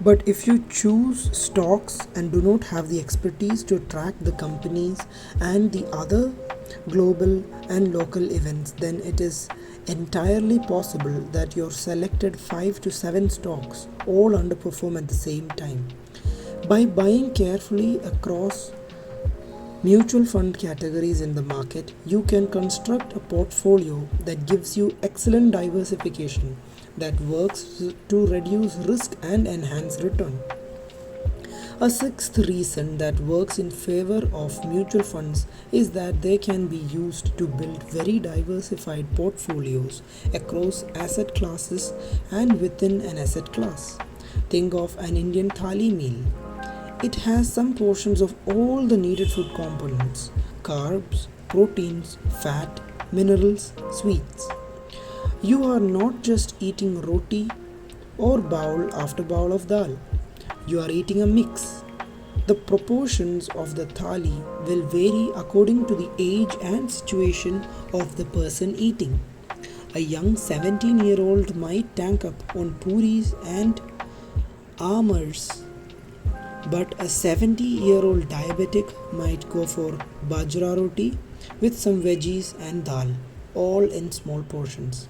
But if you choose stocks and do not have the expertise to track the companies and the other global and local events, then it is entirely possible that your selected 5 to 7 stocks all underperform at the same time. By buying carefully across mutual fund categories in the market, you can construct a portfolio that gives you excellent diversification that works to reduce risk and enhance return. A sixth reason that works in favor of mutual funds is that they can be used to build very diversified portfolios across asset classes and within an asset class. Think of an Indian thali meal. It has some portions of all the needed food components: carbs, proteins, fat, minerals, sweets. You are not just eating roti or bowl after bowl of dal. You are eating a mix. The proportions of the thali will vary according to the age and situation of the person eating. A young 17-year-old might tank up on puris and amars, but a 70-year-old diabetic might go for bajra roti with some veggies and dal, all in small portions.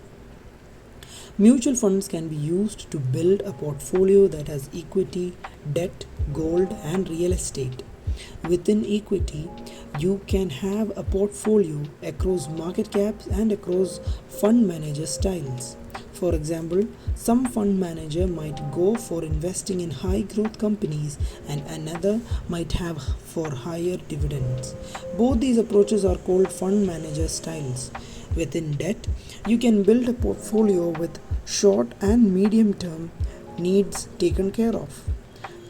Mutual funds can be used to build a portfolio that has equity, debt, gold, and real estate. Within equity, you can have a portfolio across market caps and across fund manager styles. For example, some fund manager might go for investing in high growth companies and another might have for higher dividends. Both these approaches are called fund manager styles. Within debt, you can build a portfolio with short and medium term needs taken care of.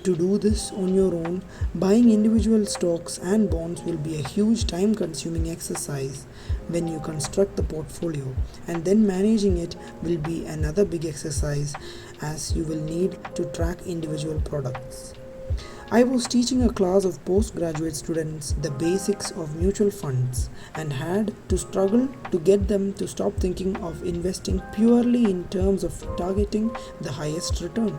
To do this on your own, buying individual stocks and bonds will be a huge time consuming exercise when you construct the portfolio, and then managing it will be another big exercise as you will need to track individual products. I was teaching a class of postgraduate students the basics of mutual funds and had to struggle to get them to stop thinking of investing purely in terms of targeting the highest return.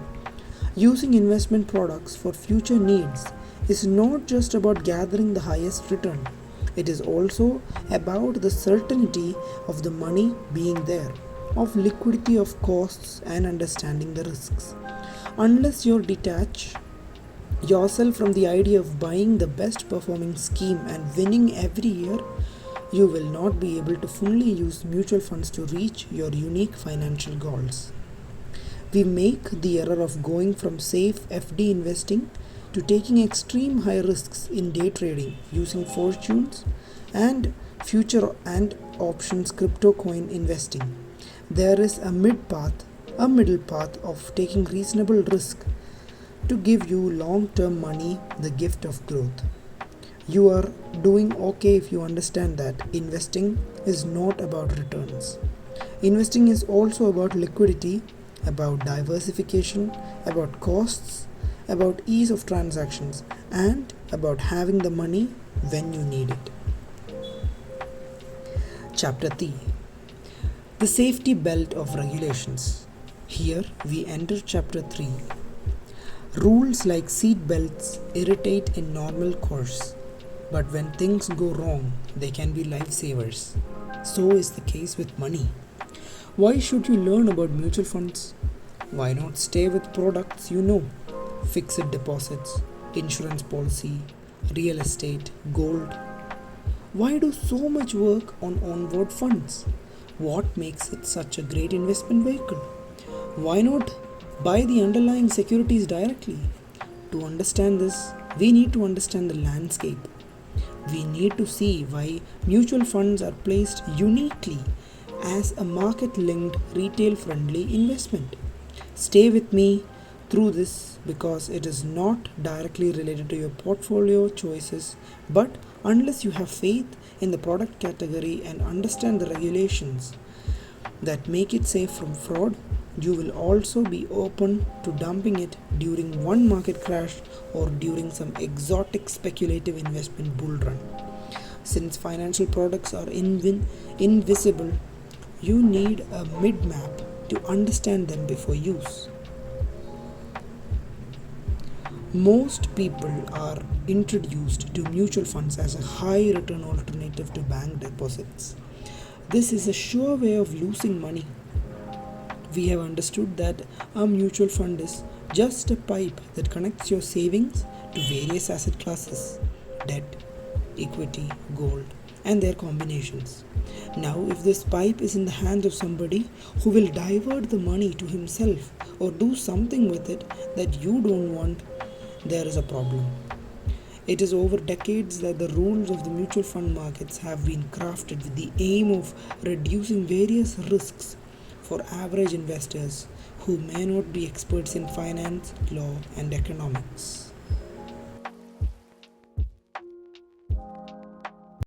Using investment products for future needs is not just about gathering the highest return, it is also about the certainty of the money being there, of liquidity of costs, and understanding the risks. Unless you detach yourself from the idea of buying the best performing scheme and winning every year, you will not be able to fully use mutual funds to reach your unique financial goals. We make the error of going from safe FD investing to taking extreme high risks in day trading using fortunes and future and options crypto coin investing. There is a middle path of taking reasonable risk to give you long term money, the gift of growth. You are doing okay if you understand that investing is not about returns. Investing is also about liquidity, about diversification, about costs, about ease of transactions, and about having the money when you need it. Chapter 3: The Safety Belt of Regulations. Here we enter Chapter 3. Rules like seat belts irritate in normal course, but when things go wrong, they can be lifesavers. So is the case with money. Why should you learn about mutual funds? Why not stay with products you know? Fixed deposits, insurance policy, real estate, gold. Why do so much work on onboard funds? What makes it such a great investment vehicle? Why not buy the underlying securities directly? To understand this, we need to understand the landscape. We need to see why mutual funds are placed uniquely as a market linked, retail friendly investment. Stay with me through this because it is not directly related to your portfolio choices, but unless you have faith in the product category and understand the regulations that make it safe from fraud, you will also be open to dumping it during one market crash or during some exotic speculative investment bull run. Since financial products are invisible, you need a mid map to understand them before use. Most people are introduced to mutual funds as a high return alternative to bank deposits. This is a sure way of losing money. We have understood that a mutual fund is just a pipe that connects your savings to various asset classes: debt, equity, gold, and their combinations. Now, if this pipe is in the hands of somebody who will divert the money to himself or do something with it that you don't want, there is a problem. It is over decades that the rules of the mutual fund markets have been crafted with the aim of reducing various risks for average investors who may not be experts in finance, law, and economics.